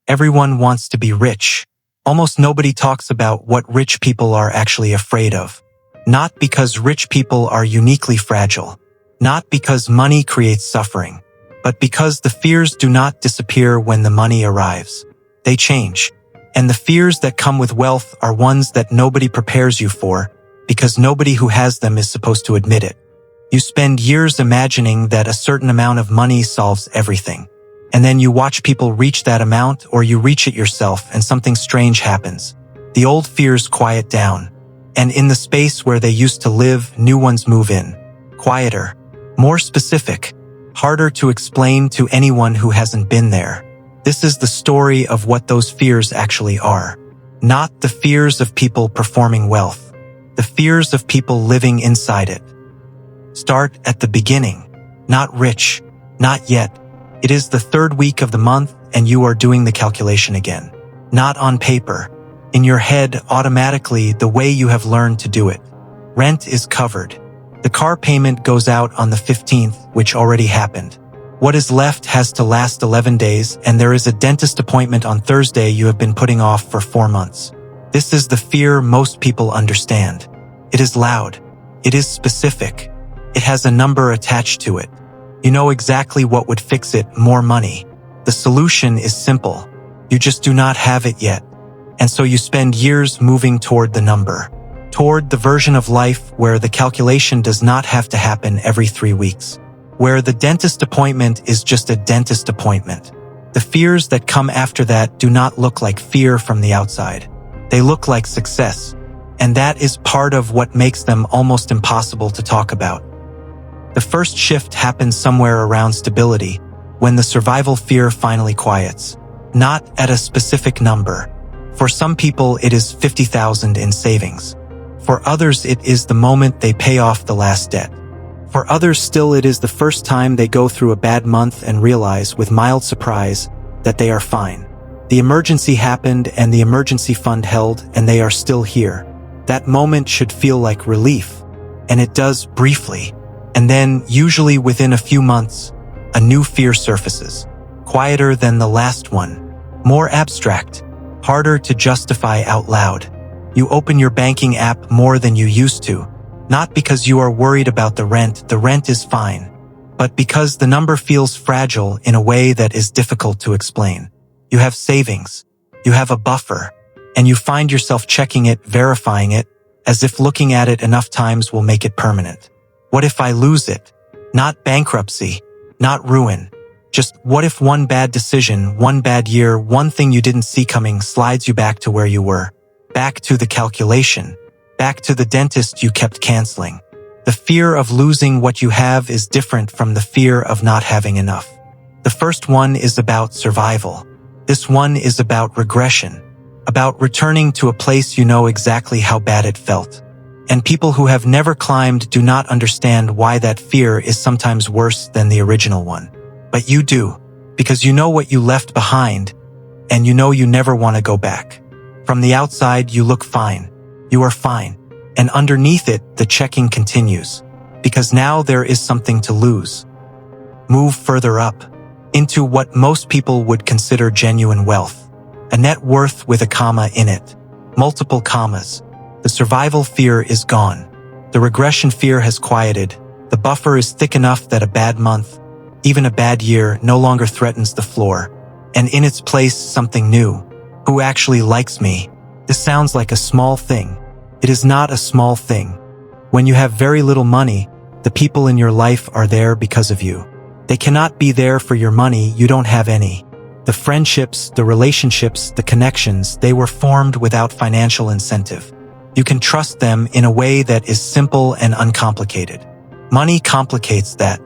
Everyone wants to be rich. Almost nobody talks about what rich people are actually afraid of. Not because rich people are uniquely fragile. Not because money creates suffering. But because the fears do not disappear when the money arrives. They change. And the fears that come with wealth are ones that nobody prepares you for, because nobody who has them is supposed to admit it. You spend years imagining that a certain amount of money solves everything. And then you watch people reach that amount, or you reach it yourself, and something strange happens. The old fears quiet down. And in the space where they used to live, new ones move in. Quieter. More specific. Harder to explain to anyone who hasn't been there. This is the story of what those fears actually are. Not the fears of people performing wealth. The fears of people living inside it. Start at the beginning. Not rich. Not yet. It is the third week of the month and you are doing the calculation again. Not on paper. In your head, automatically, the way you have learned to do it. Rent is covered. The car payment goes out on the 15th, which already happened. What is left has to last 11 days, and there is a dentist appointment on Thursday you have been putting off for 4 months. This is the fear most people understand. It is loud. It is specific. It has a number attached to it. You know exactly what would fix it: more money. The solution is simple. You just do not have it yet. And so you spend years moving toward the number. Toward the version of life where the calculation does not have to happen every 3 weeks. Where the dentist appointment is just a dentist appointment. The fears that come after that do not look like fear from the outside. They look like success. And that is part of what makes them almost impossible to talk about. The first shift happens somewhere around stability, when the survival fear finally quiets. Not at a specific number. For some people it is 50,000 in savings. For others it is the moment they pay off the last debt. For others still it is the first time they go through a bad month and realize with mild surprise that they are fine. The emergency happened and the emergency fund held and they are still here. That moment should feel like relief. And it does briefly. And then, usually within a few months, a new fear surfaces. Quieter than the last one. More abstract. Harder to justify out loud. You open your banking app more than you used to. Not because you are worried about the rent is fine. But because the number feels fragile in a way that is difficult to explain. You have savings. You have a buffer. And you find yourself checking it, verifying it, as if looking at it enough times will make it permanent. What if I lose it? Not bankruptcy, not ruin. Just what if one bad decision, one bad year, one thing you didn't see coming slides you back to where you were? Back to the calculation. Back to the dentist you kept canceling. The fear of losing what you have is different from the fear of not having enough. The first one is about survival. This one is about regression. About returning to a place you know exactly how bad it felt. And people who have never climbed do not understand why that fear is sometimes worse than the original one. But you do, because you know what you left behind, and you know you never want to go back. From the outside, you look fine. You are fine. And underneath it, the checking continues. Because now there is something to lose. Move further up, into what most people would consider genuine wealth. A net worth with a comma in it. Multiple commas. The survival fear is gone. The regression fear has quieted. The buffer is thick enough that a bad month, even a bad year, no longer threatens the floor. And in its place, something new. Who actually likes me? This sounds like a small thing. It is not a small thing. When you have very little money, the people in your life are there because of you. They cannot be there for your money, you don't have any. The friendships, the relationships, the connections, they were formed without financial incentive. You can trust them in a way that is simple and uncomplicated. Money complicates that.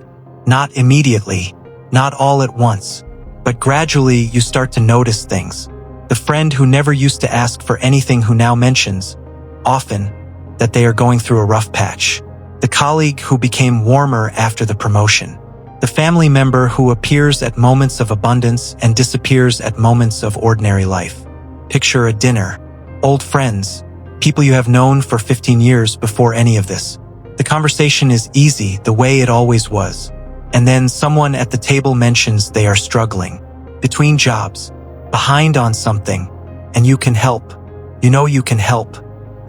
Not immediately, not all at once, but gradually you start to notice things. The friend who never used to ask for anything who now mentions, often, that they are going through a rough patch. The colleague who became warmer after the promotion. The family member who appears at moments of abundance and disappears at moments of ordinary life. Picture a dinner. Old friends. People you have known for 15 years before any of this. The conversation is easy, the way it always was. And then someone at the table mentions they are struggling. Between jobs. behind on something, and you can help. You know you can help.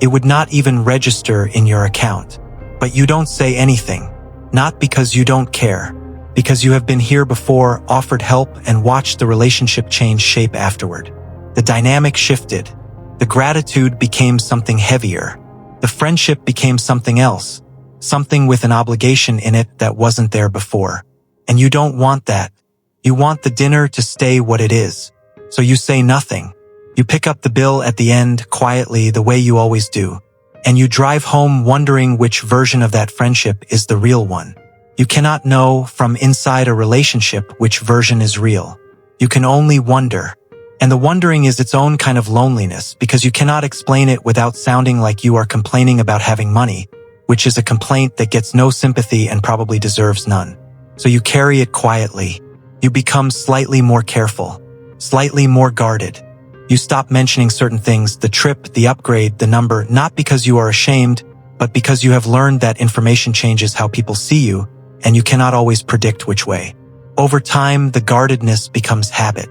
It would not even register in your account. But you don't say anything. Not because you don't care. Because you have been here before, offered help, and watched the relationship change shape afterward. The dynamic shifted. The gratitude became something heavier. The friendship became something else. Something with an obligation in it that wasn't there before. And you don't want that. You want the dinner to stay what it is. So you say nothing. You pick up the bill at the end, quietly, the way you always do. And you drive home wondering which version of that friendship is the real one. You cannot know from inside a relationship which version is real. You can only wonder. And the wondering is its own kind of loneliness because you cannot explain it without sounding like you are complaining about having money, which is a complaint that gets no sympathy and probably deserves none. So you carry it quietly. You become slightly more careful, slightly more guarded. You stop mentioning certain things, the trip, the upgrade, the number, not because you are ashamed, but because you have learned that information changes how people see you, and you cannot always predict which way. Over time, the guardedness becomes habit,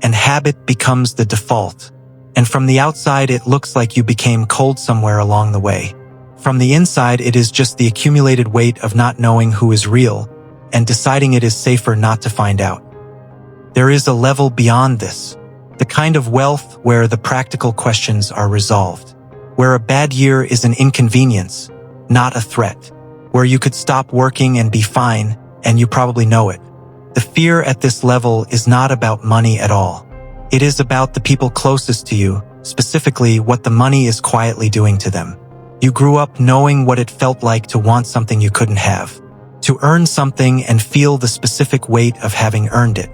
and habit becomes the default. And from the outside, it looks like you became cold somewhere along the way. From the inside, it is just the accumulated weight of not knowing who is real, and deciding it is safer not to find out. There is a level beyond this. The kind of wealth where the practical questions are resolved, where a bad year is an inconvenience, not a threat, where you could stop working and be fine, and you probably know it. The fear at this level is not about money at all. It is about the people closest to you, specifically what the money is quietly doing to them. You grew up knowing what it felt like to want something you couldn't have, to earn something and feel the specific weight of having earned it.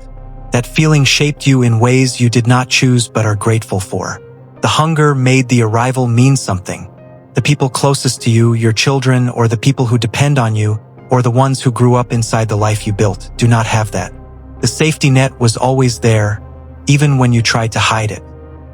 That feeling shaped you in ways you did not choose but are grateful for. The hunger made the arrival mean something. The people closest to you, your children, or the people who depend on you, or the ones who grew up inside the life you built, do not have that. The safety net was always there, even when you tried to hide it.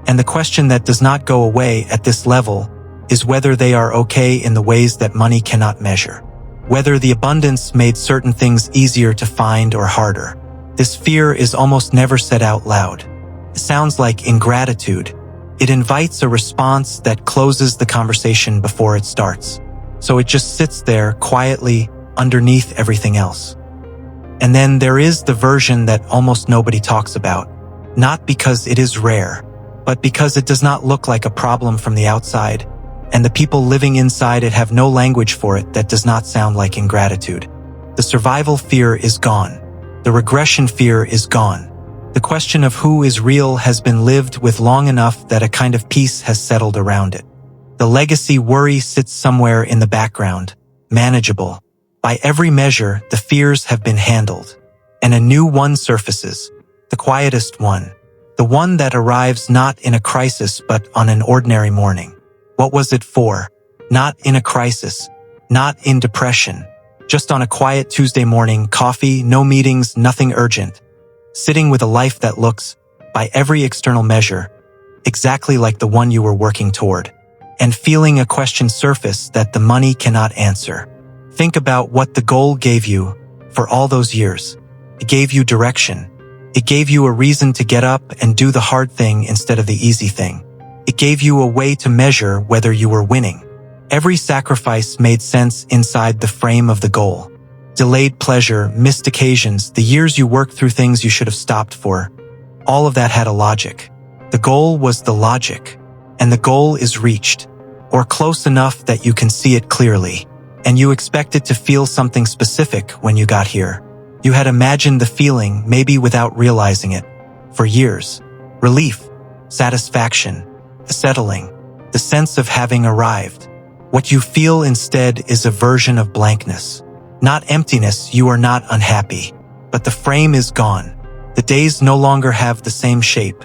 And the question that does not go away at this level is whether they are okay in the ways that money cannot measure. Whether the abundance made certain things easier to find or harder. This fear is almost never said out loud. It sounds like ingratitude. It invites a response that closes the conversation before it starts. So it just sits there quietly underneath everything else. And then there is the version that almost nobody talks about. Not because it is rare, but because it does not look like a problem from the outside, and the people living inside it have no language for it that does not sound like ingratitude. The survival fear is gone. The regression fear is gone. The question of who is real has been lived with long enough that a kind of peace has settled around it. The legacy worry sits somewhere in the background, manageable. By every measure, the fears have been handled. And a new one surfaces, the quietest one. The one that arrives not in a crisis but on an ordinary morning. What was it for? Not in a crisis, not in depression. Just on a quiet Tuesday morning, coffee, no meetings, nothing urgent. Sitting with a life that looks, by every external measure, exactly like the one you were working toward. And feeling a question surface that the money cannot answer. Think about what the goal gave you for all those years. It gave you direction. It gave you a reason to get up and do the hard thing instead of the easy thing. It gave you a way to measure whether you were winning. Every sacrifice made sense inside the frame of the goal. Delayed pleasure, missed occasions, the years you worked through things you should have stopped for. All of that had a logic. The goal was the logic. And the goal is reached. Or close enough that you can see it clearly. And you expected to feel something specific when you got here. You had imagined the feeling, maybe without realizing it, for years. Relief, satisfaction, the settling, the sense of having arrived. What you feel instead is a version of blankness. Not emptiness, you are not unhappy. But the frame is gone. The days no longer have the same shape.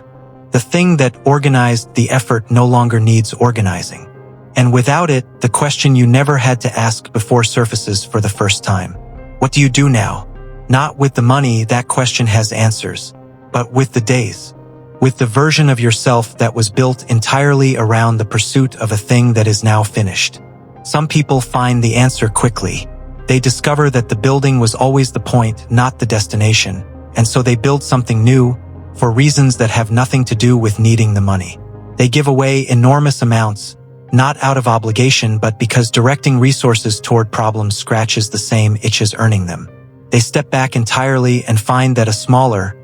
The thing that organized the effort no longer needs organizing. And without it, the question you never had to ask before surfaces for the first time. What do you do now? Not with the money, that question has answers. But with the days. With the version of yourself that was built entirely around the pursuit of a thing that is now finished. Some people find the answer quickly. They discover that the building was always the point, not the destination, and so they build something new, for reasons that have nothing to do with needing the money. They give away enormous amounts, not out of obligation but because directing resources toward problems scratches the same itch as earning them. They step back entirely and find that a smaller,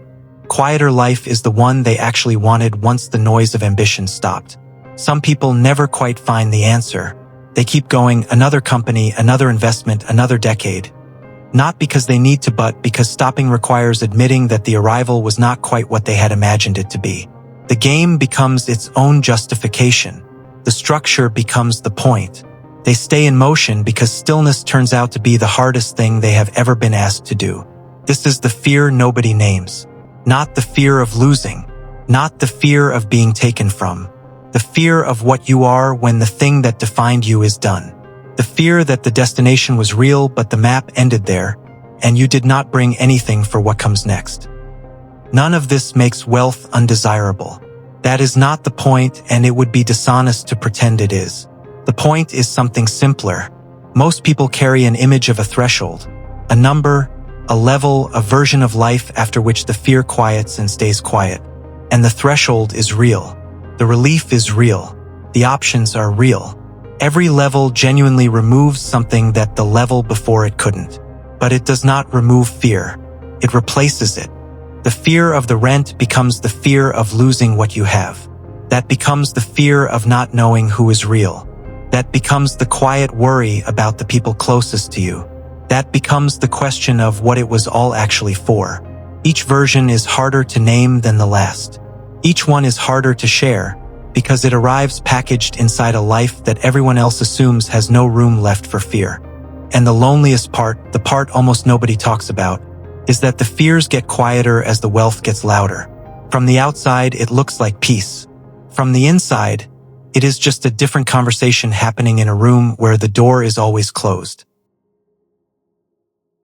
quieter life is the one they actually wanted once the noise of ambition stopped. Some people never quite find the answer. They keep going, another company, another investment, another decade. Not because they need to, but because stopping requires admitting that the arrival was not quite what they had imagined it to be. The game becomes its own justification. The structure becomes the point. They stay in motion because stillness turns out to be the hardest thing they have ever been asked to do. This is the fear nobody names. Not the fear of losing. Not the fear of being taken from. The fear of what you are when the thing that defined you is done. The fear that the destination was real but the map ended there, and you did not bring anything for what comes next. None of this makes wealth undesirable. That is not the point, and it would be dishonest to pretend it is. The point is something simpler. Most people carry an image of a threshold, a number, a level, a version of life after which the fear quiets and stays quiet. And the threshold is real. The relief is real. The options are real. Every level genuinely removes something that the level before it couldn't. But it does not remove fear. It replaces it. The fear of the rent becomes the fear of losing what you have. That becomes the fear of not knowing who is real. That becomes the quiet worry about the people closest to you. That becomes the question of what it was all actually for. Each version is harder to name than the last. Each one is harder to share because it arrives packaged inside a life that everyone else assumes has no room left for fear. And the loneliest part, the part almost nobody talks about, is that the fears get quieter as the wealth gets louder. From the outside, it looks like peace. From the inside, it is just a different conversation happening in a room where the door is always closed.